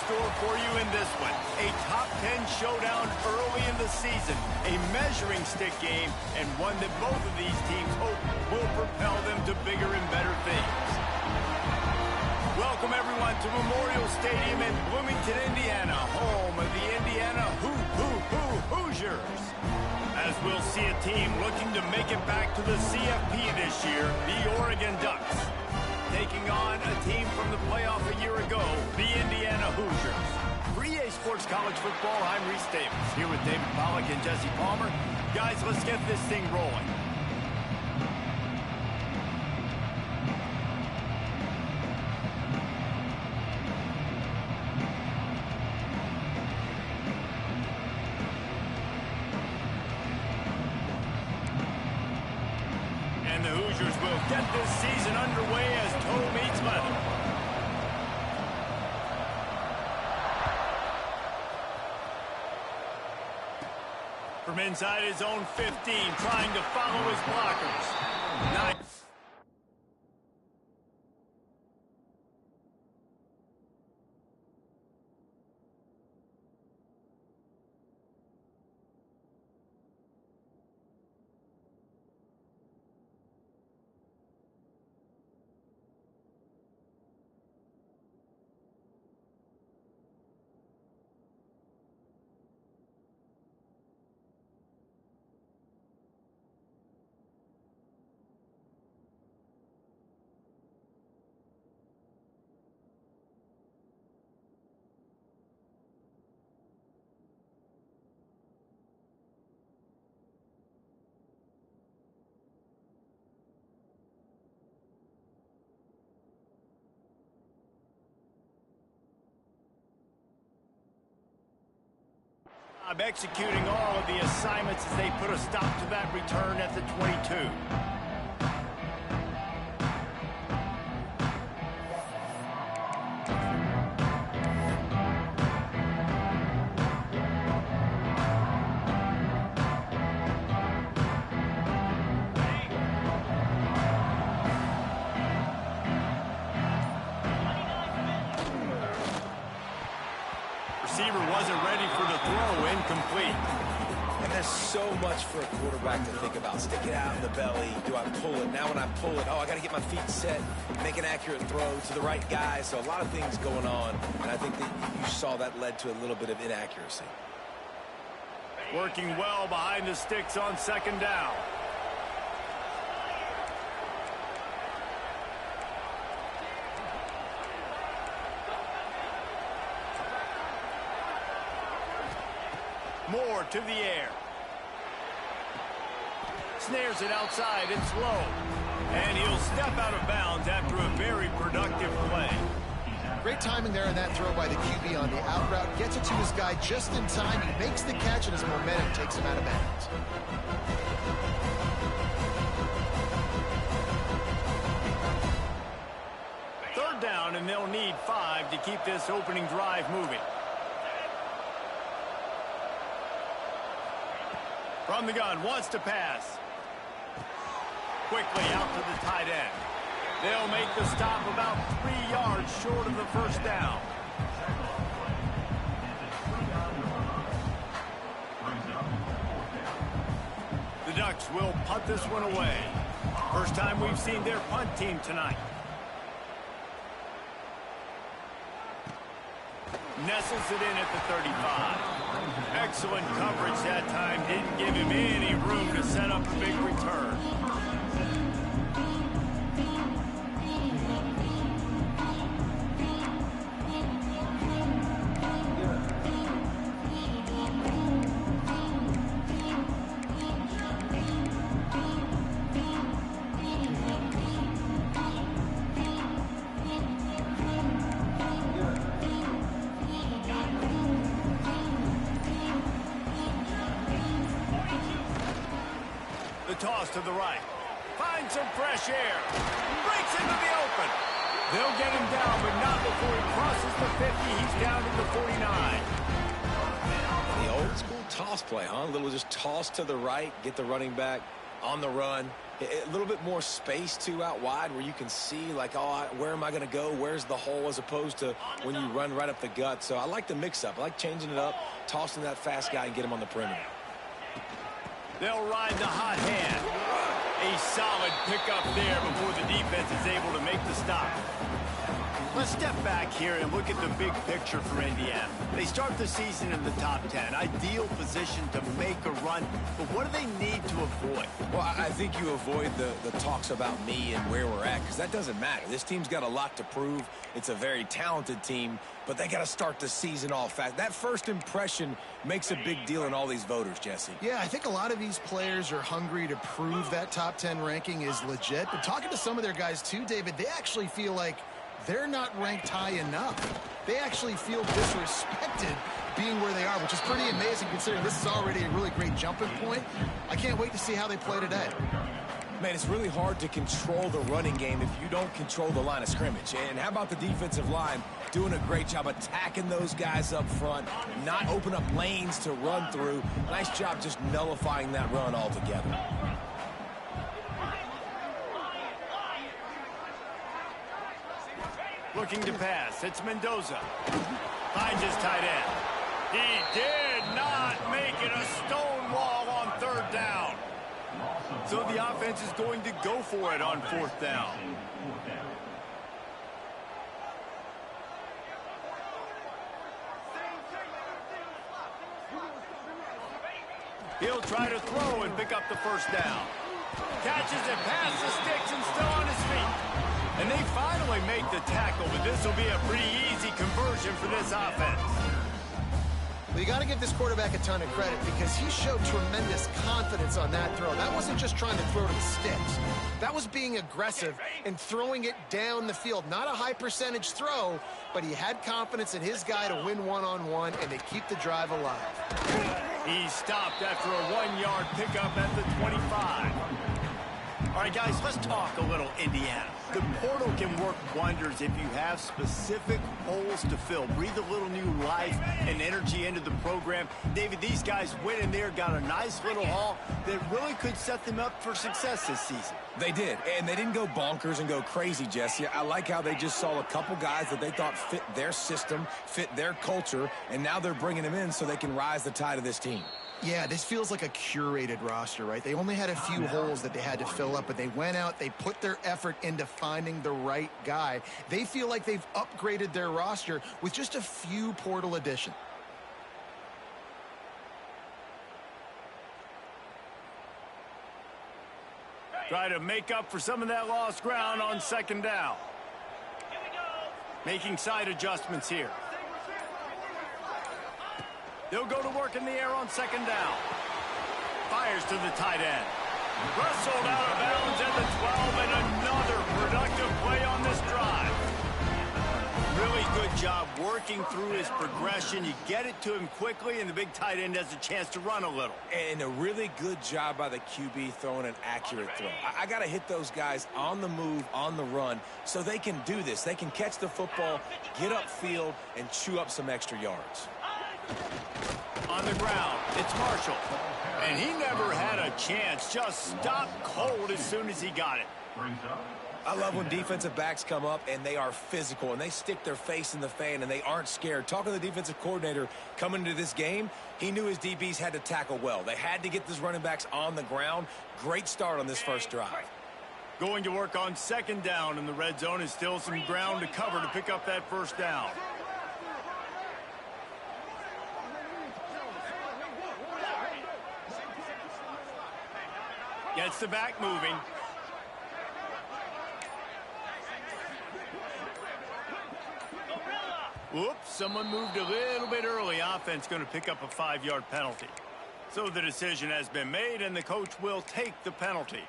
store for you in this one. A top 10 showdown early in the season, a measuring stick game, and one that both of these teams hope will propel them to bigger and better things. Welcome, everyone, to Memorial Stadium in Bloomington, Indiana, home of the Indiana Hoosiers. As we'll see a team looking to make it back to the CFP this year, the Oregon Ducks, taking on a team from the playoff a year ago, the Indiana Hoosiers. For EA Sports College Football, I'm Reese Davis, here with David Pollack and Jesse Palmer. Guys, let's get this thing rolling. And the Hoosiers will get this season underway as toe meets leather. From inside his own 15, trying to follow his blockers. Nice. Executing all of the assignments as they put a stop to that return at the 22. Receiver wasn't ready for the throw, incomplete. And there's so much for a quarterback to think about. Stick it out in the belly. Do I pull it? Now when I pull it, oh, I got to get my feet set, make an accurate throw to the right guy. So a lot of things going on, and I think that you saw that led to a little bit of inaccuracy. Working well behind the sticks on second down. Moore to the air. Snares it outside. It's low. And he'll step out of bounds after a very productive play. Great timing there in that throw by the QB on the out route. Gets it to his guy just in time. He makes the catch, and his momentum takes him out of bounds. Third down, and they'll need 5 to keep this opening drive moving. From the gun, wants to pass. Quickly out to the tight end. They'll make the stop about 3 yards short of the first down. The Ducks will punt this one away. First time we've seen their punt team tonight. Nestles it in at the 35. Excellent coverage that time. Didn't give him any room to set up a big return. Toss to the right. Finds some fresh air. Breaks into the open. They'll get him down, but not before he crosses the 50. He's down to the 49. The old school toss play, huh? A little just toss to the right, get the running back on the run. A little bit more space, too, out wide where you can see, like, oh, where am I going to go? Where's the hole, as opposed to when you run right up the gut. So I like the mix-up. I like changing it up, tossing that fast guy and get him on the perimeter. They'll ride the hot hand. A solid pickup there before the defense is able to make the stop. Let's step back here and look at the big picture for Indiana. They start the season in the top 10. Ideal position to make a run, but what do they need to avoid? Well, I think you avoid the talks about me and where we're at, because that doesn't matter. This team's got a lot to prove. It's a very talented team, but they got to start the season off fast. That first impression makes a big deal in all these voters, Jesse. Yeah, I think a lot of these players are hungry to prove that top 10 ranking is legit. But talking to some of their guys too, David, they actually feel like they're not ranked high enough. They actually feel disrespected being where they are, which is pretty amazing considering this is already a really great jumping point. I can't wait to see how they play today. Man, it's really hard to control the running game if you don't control the line of scrimmage. And how about the defensive line doing a great job attacking those guys up front, not open up lanes to run through. Nice job just nullifying that run altogether. Looking to pass. It's Mendoza. Finds his tight end. He did not make it a stone wall on third down. So the offense is going to go for it on fourth down. He'll try to throw and pick up the first down. Catches it past the sticks and still on his feet. And they finally make the tackle, but this will be a pretty easy conversion for this offense. Well, you got to give this quarterback a ton of credit because he showed tremendous confidence on that throw. That wasn't just trying to throw to the sticks. That was being aggressive and throwing it down the field. Not a high percentage throw, but he had confidence in his guy to win one-on-one and to keep the drive alive. He stopped after a 1-yard pickup at the 25. All right, guys, let's talk a little Indiana. The portal can work wonders if you have specific holes to fill. Breathe a little new life and energy into the program. David, these guys went in there, got a nice little haul that really could set them up for success this season. They did, and they didn't go bonkers and go crazy, Jesse. I like how they just saw a couple guys that they thought fit their system, fit their culture, and now they're bringing them in so they can rise the tide of this team. Yeah, this feels like a curated roster, right? They only had a few holes that they had to fill up, but they went out, they put their effort into finding the right guy. They feel like they've upgraded their roster with just a few portal additions. Try to make up for some of that lost ground on second down. Making side adjustments here. They'll go to work in the air on second down. Fires to the tight end. Wrestled out of bounds at the 12, and another productive play on this drive. Really good job working through his progression. You get it to him quickly, and the big tight end has a chance to run a little. And a really good job by the QB throwing an accurate throw. I got to hit those guys on the move, on the run, so they can do this. They can catch the football, get upfield, and chew up some extra yards. On the ground, it's Marshall. And he never had a chance. Just stopped cold as soon as he got it. I love when defensive backs come up and they are physical and they stick their face in the fan and they aren't scared. Talking to the defensive coordinator coming into this game, he knew his DBs had to tackle well. They had to get these running backs on the ground. Great start on this first drive. Going to work on second down, and the red zone is still some ground to cover to pick up that first down. Gets the back moving. Whoops, someone moved a little bit early. Offense going to pick up a 5-yard penalty. So the decision has been made, and the coach will take the penalty.